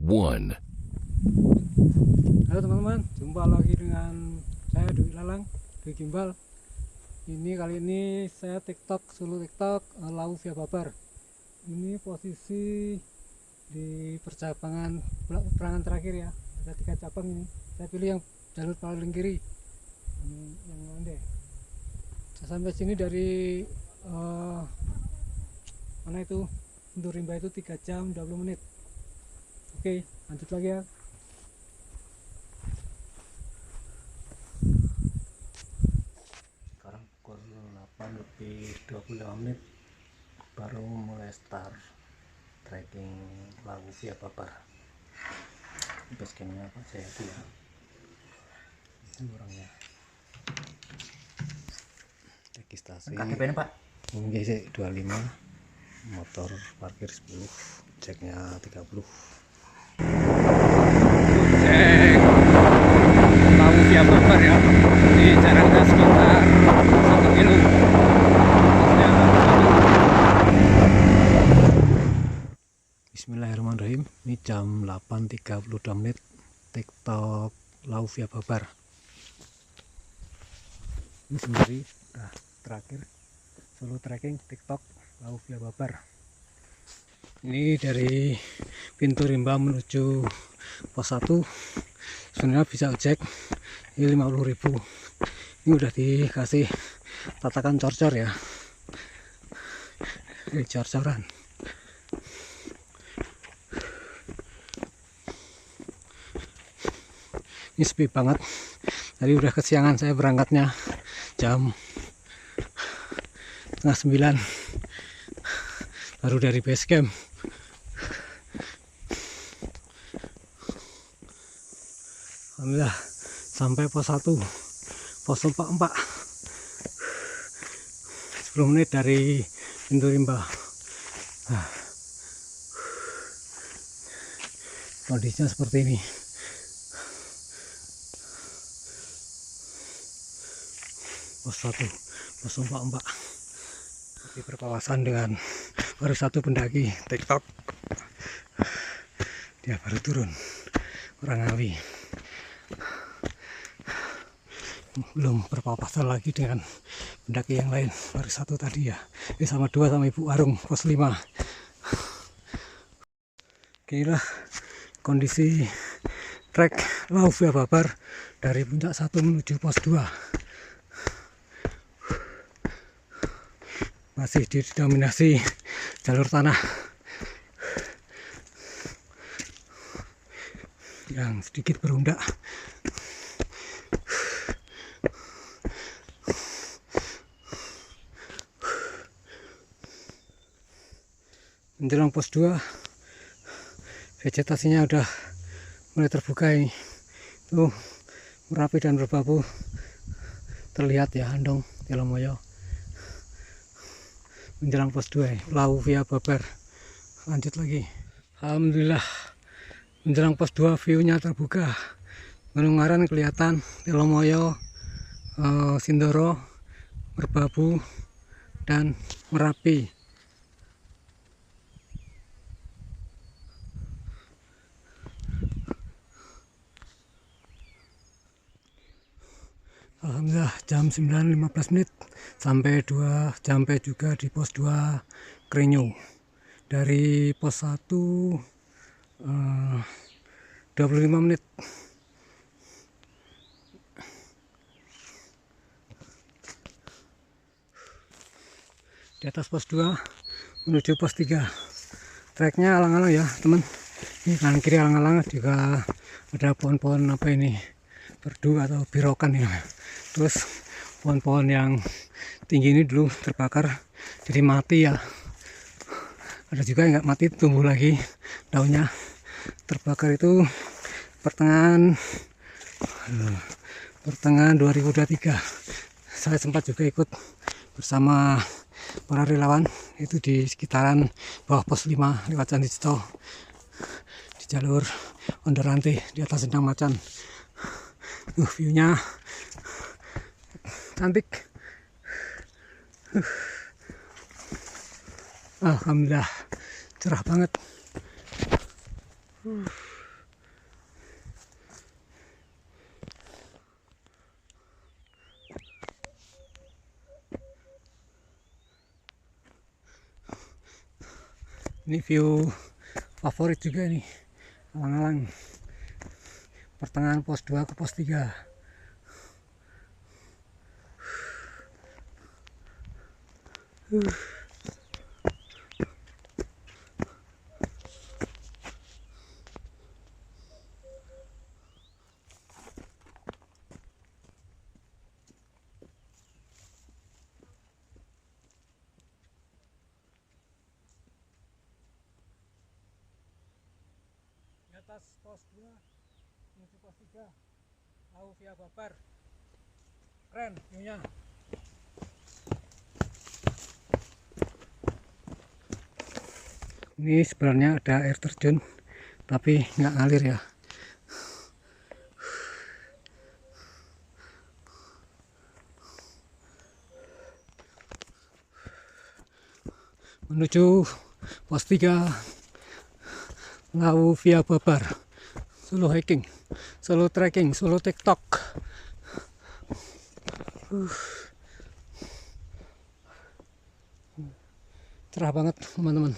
1. Halo teman-teman, jumpa lagi dengan saya Dwi Lalang, Dwi Gimbal. Kali ini saya solo TikTok Lau Via Babar. Ini posisi di perangan terakhir ya. Ada 3 cabang ini. Saya pilih yang jalur paling kiri, yang landai. Saya sampai sini dari mana itu? Untuk rimba itu 3 jam 20 menit. Oke, lanjut lagi ya. Sekarang pukul 8 lebih 25 menit baru mulai start trekking Lau Via Babar. Basecampnya Pak Jayadi ya, ini orangnya registrasi KTP-nya Pak? Mungkin sih 25, motor parkir 10, ceknya 30. Cek Lau Via Babar ya, di jaraknya sekitar 1 kilo. Bismillahirrahmanirrahim. Ini jam 8.32 menit TikTok Lau Via Babar. Ini sendiri udah terakhir solo trekking TikTok Lau Via Babar. Ini dari pintu rimba menuju pos 1 sebenarnya bisa ojek, ini 50.000. Ini udah dikasih tatakan cor-cor ya, ini cor-coran. Ini sepi banget, tadi udah kesiangan saya berangkatnya jam 8:30 baru dari base camp. Alhamdulillah sampai pos 1, pos 44, 10 menit dari pintu rimba. Kondisinya seperti ini. Pos 1, pos 44, di berpawasan dengan baru satu pendaki TikTok. Dia baru turun, orang Ngawi. Belum berpapasan lagi dengan pendaki yang lain, baru satu tadi ya. Ini sama 2 sama Ibu Arung, pos 5. Inilah kondisi trek Lau Via Babar dari puncak 1 menuju pos 2. Masih didominasi jalur tanah yang sedikit berundak. Menjelang pos 2 vegetasinya udah mulai terbuka ini. Tuh Merapi dan Merbabu terlihat ya, Andong, Telomoyo. Menjelang pos 2 Lau Via Babar. Lanjut lagi. Alhamdulillah menjelang pos 2 view-nya terbuka. Gunung Ngaran kelihatan, Telomoyo, Sindoro, Merbabu, dan Merapi. Alhamdulillah jam 9.15 menit sampai juga di pos 2 Krenyo. Dari pos 1 25 menit. Di atas pos 2 menuju pos 3. Treknya alang-alang ya teman. Ini kanan kiri alang-alang, juga ada pohon-pohon apa ini, berdu atau birokan ya. Terus pohon-pohon yang tinggi ini dulu terbakar jadi mati ya. Ada juga yang nggak mati, tumbuh lagi daunnya. Terbakar itu pertengahan 2023. Saya sempat juga ikut bersama para relawan itu di sekitaran bawah pos 5 lewat Candi Cito, di jalur Onderante di atas Sendang Macan. View-nya cantik. Alhamdulillah cerah banget. Ini view favorit juga nih, alang-alang pertengahan pos 2 ke pos 3. Di atas pos 2 menuju pos 3 Lawu Via Babar, keren viewnya. Ini sebenarnya ada air terjun tapi nggak ngalir ya. Menuju pos 3 Lawu Via Babar, solo hiking, solo trekking, solo tiktok. Cerah banget teman-teman,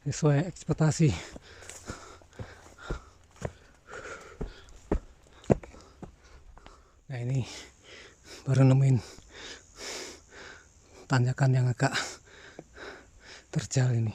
sesuai ekspektasi. Nah ini baru nemuin tanjakan yang agak terjal ini.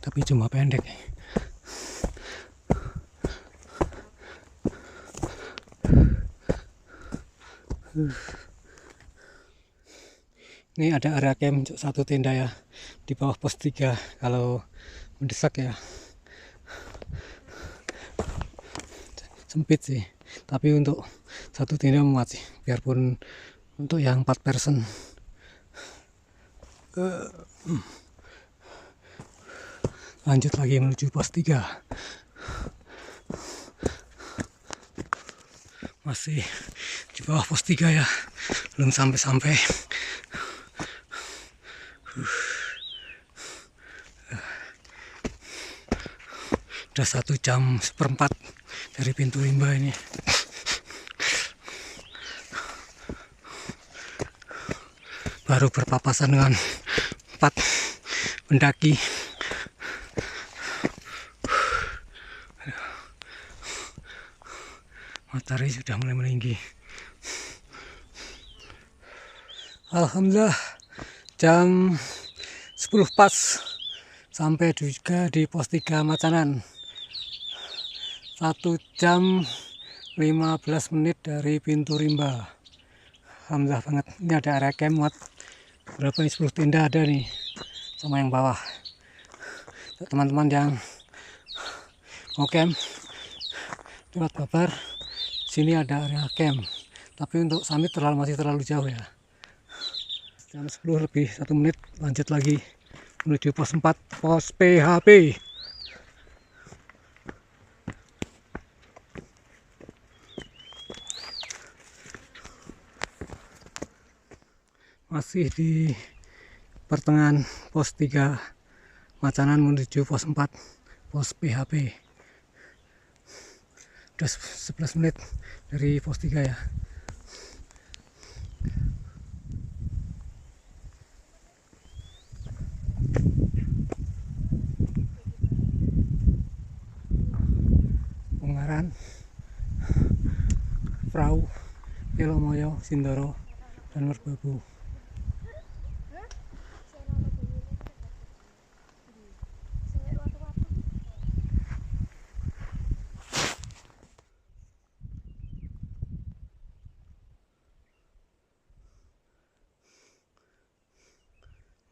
Tapi cuma pendek. Ini ada area camp untuk satu tenda ya di bawah pos 3 kalau mendesak ya. Sempit sih, tapi untuk satu tenda muat sih, biarpun untuk yang 4 person. Lanjut lagi menuju pos 3. Masih di bawah pos 3 ya, belum sampai-sampai. Udah 1 jam seperempat dari pintu rimba ini. Baru berpapasan dengan 4 pendaki. Matahari sudah mulai meninggi. Alhamdulillah jam 10 pas sampai juga di pos 3 Macanan. 1 jam 15 menit dari pintu rimba. Alhamdulillah banget. Ini ada area camp muat berapa nih, 10 tenda ada nih sama yang bawah. Teman-teman yang mau camp lewat Babar, sini ada area camp. Tapi untuk summit masih terlalu jauh ya. Jam 10 lebih 1 menit lanjut lagi menuju pos 4, pos PHP. Masih di pertengahan pos 3 Macanan menuju pos 4, pos PHP. Udah 11 menit dari pos 3 ya. Ungaran, Perahu, Telomoyo, Sindoro, dan Merbabu.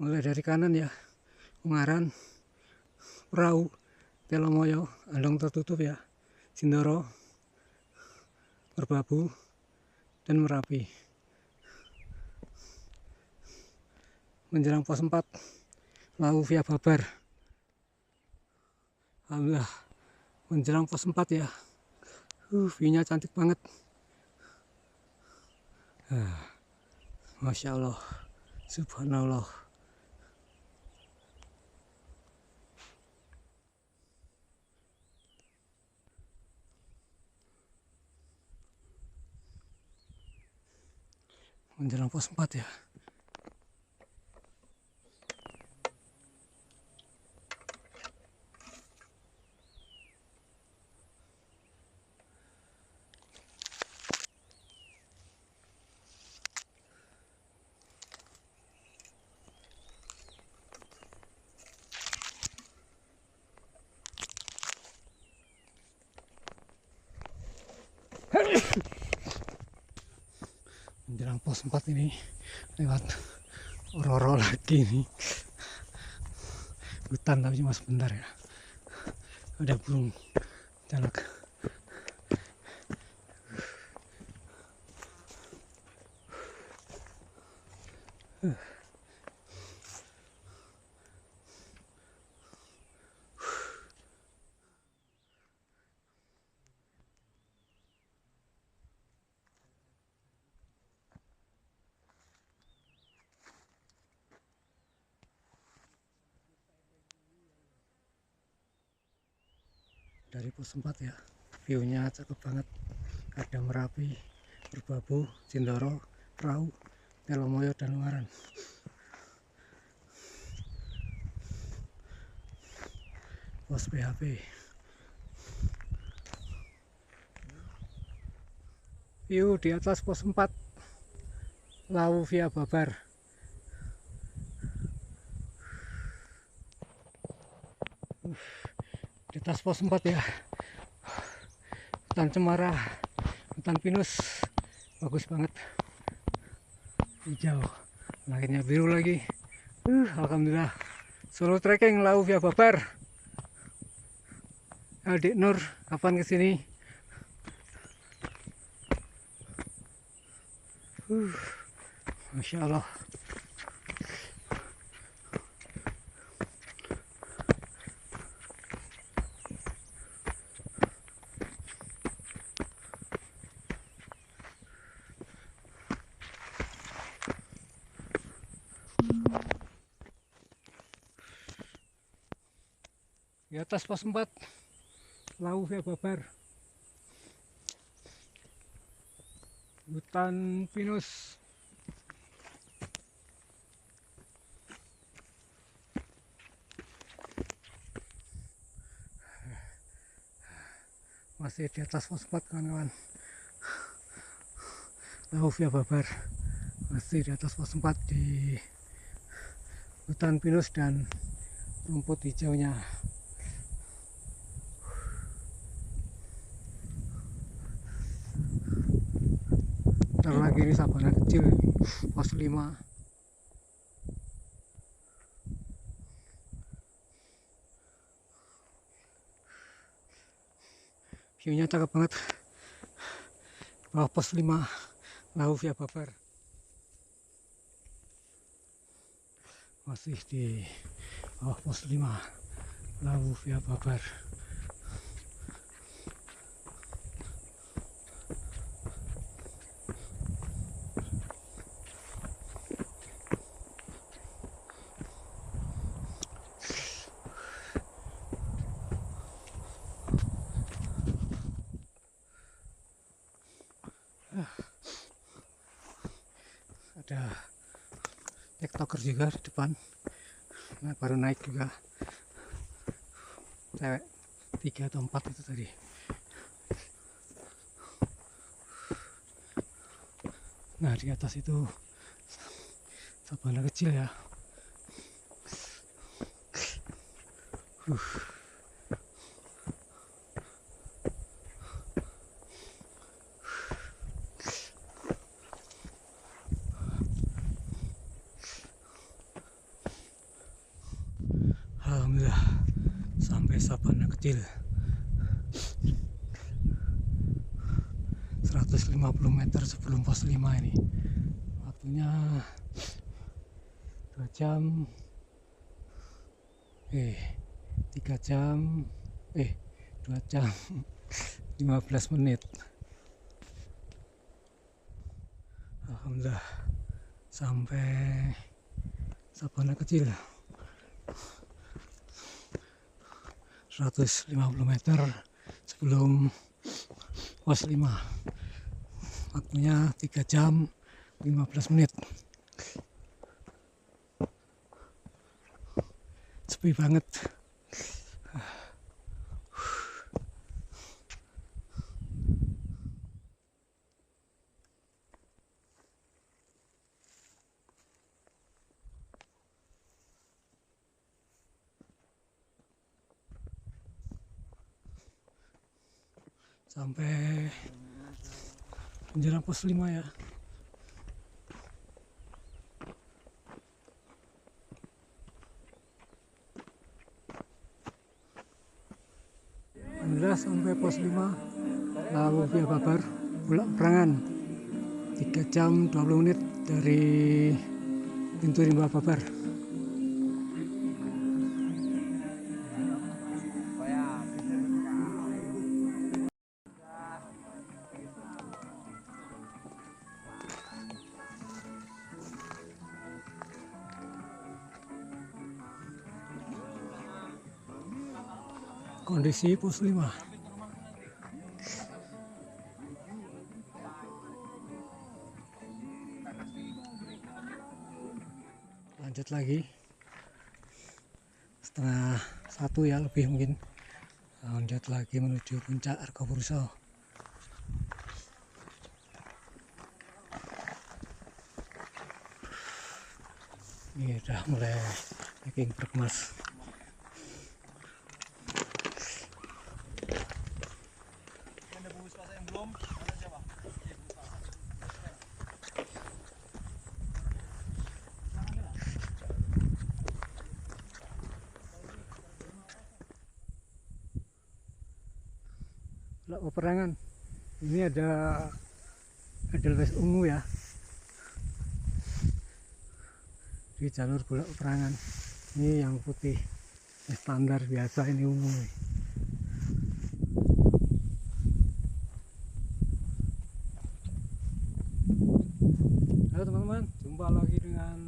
Mulai dari kanan ya, Ungaran, Perahu, Telomoyo, Andong tertutup ya, Sindoro, Merbabu, dan Merapi. Menjelang pos 4 Lawu Via Babar. Alhamdulillah menjelang pos 4 ya. View-nya cantik banget. Masya Allah, subhanallah. menjelang pos 4 ya. Menjelang pos 4 ini lewat Ororo lagi nih, hutan tapi cuma sebentar ya. Ada burung jalak. Dari pos 4 ya, view-nya cakep banget. Ada Merapi, Merbabu, Cindoro, Rau, Telomoyo, dan Ungaran. Pos PHP. View di atas pos 4, Lawu via Babar. Di atas pos 4 ya, hutan cemara, hutan pinus, bagus banget, hijau, langitnya biru lagi. Alhamdulillah. Solo trekking Lawu via Babar. Adik Nur, kapan kesini? Masya Allah. Di atas pos 4, Lawu via Babar, hutan pinus. Masih di atas pos 4 kawan-kawan, Lawu via Babar, masih di atas pos 4 di hutan pinus dan rumput hijaunya. Ntar lagi ini sabana kecil, pos 5. View-nya cakep banget. Bawah pos 5, Lawu via Babar. Masih di bawah pos 5, Lawu via Babar. Ada tiktoker juga di depan, nah, baru naik juga, cewek 3 atau 4 itu tadi. Nah, di atas itu sabana kecil ya. Alhamdulillah sampai sabana kecil. 150 meter sebelum pos 5 ini. Waktunya 2 jam 3 jam 2 jam 15 menit. Alhamdulillah sampai sabana kecil. 150 meter sebelum pos 5. Waktunya 3 jam 15 menit. Sepi banget. Sampai menjelang pos 5 ya. Alhamdulillah sampai pos 5 lalu via Babar Bulak Perangan 3 jam 20 menit dari pintu Rimba Babar. Kondisi pos 5. Lanjut lagi. Setengah 1 ya, lebih mungkin. Lanjut lagi menuju puncak Argopuro. Ini udah mulai packing berkemas. Bulak Perangan. Ini ada Edelweiss ungu ya. Di jalur Bulak Perangan. Ini yang putih. Ini standar biasa, ini ungu. Halo teman-teman, jumpa lagi dengan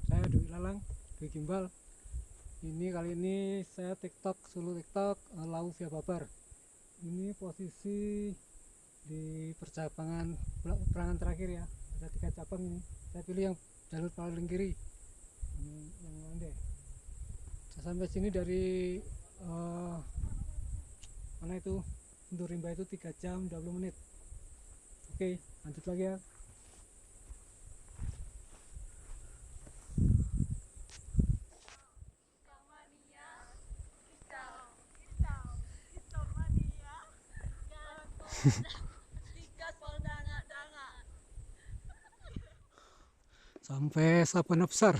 saya Dwi Lalang, Dwi Gimbal. Ini kali ini saya solo TikTok Lau via Babar. Ini posisi di percabangan Bulak Perangan terakhir ya. Ada 3 cabang ini. Saya pilih yang jalur paling kiri, yang landai. Saya sampai sini dari mana itu untuk Rimba itu 3 jam 20 menit. Oke, lanjut lagi ya. Sampai Sabana Besar.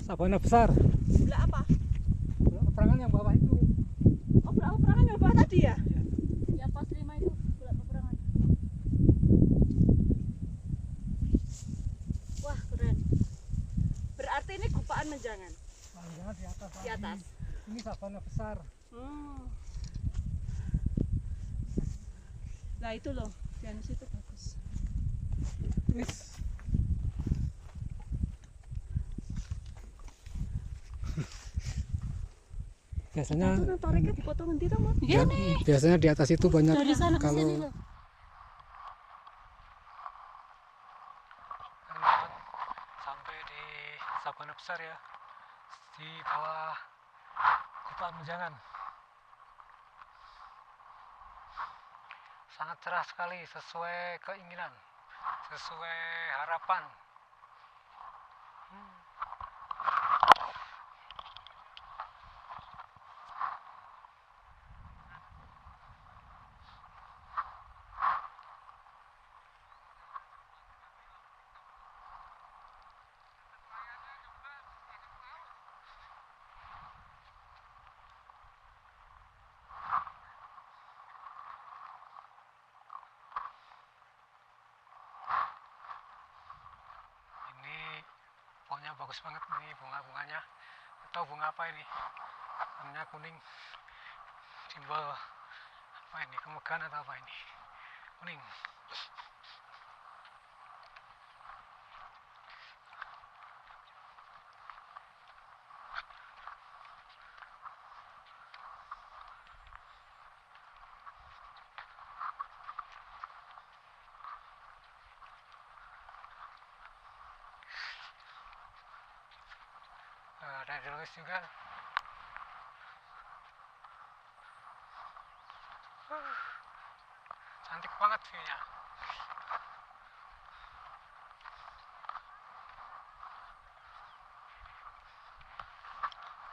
Sabana Besar. Bulak apa? Bulak Perangan yang bawah itu. Oh, Bulak Perangan yang bawah tadi ya? Ya. Ya, pos 5 itu Bulak Perangan. Wah, keren. Berarti ini Gupaan Menjangan. Jangan di atas. Di atas. Ini Sabana Besar. Nah, itu loh, di situ bagus. Wis. Biasanya Toriknya dipotong nanti toh, Mas? ya, biasanya di atas itu banyak Dari sana ke kalau sini loh. sampai di Sabana Besar ya, di bawah Gupaan Menjangan. Sangat cerah sekali, sesuai keinginan, sesuai harapan. Ini pohonnya bagus banget, ini bunga-bunganya. Atau bunga apa ini warnanya kuning, simbol apa ini, kemegahan atau apa ini, kuning. Ada tulis juga. Cantik banget view-nya.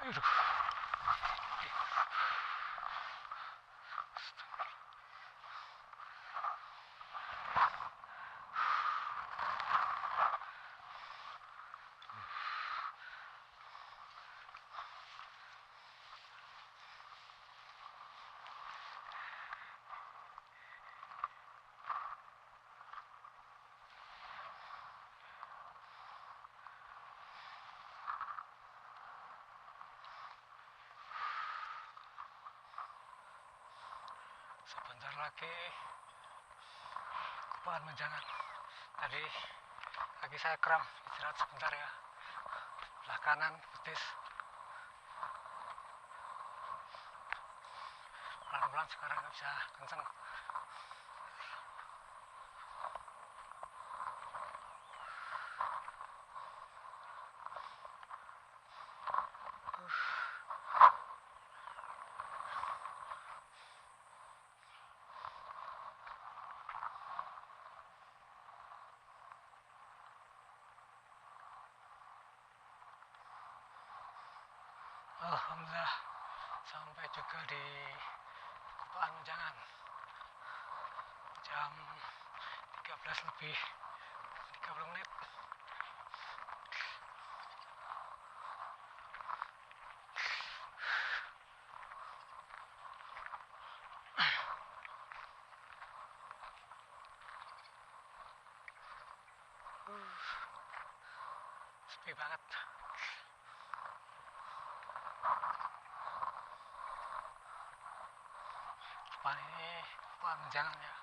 Aduh. Sebentar lagi Gupahan Menjangan. Tadi kaki saya kram, istirahat sebentar ya. Belah kanan betis. Pelan-pelan sekarang nggak bisa kenceng. Alhamdulillah sampai juga di Gupahan Menjangan. Jam 13 lebih 30 menit. Sepi banget. Gupahan ini Gupahan Menjangan ya.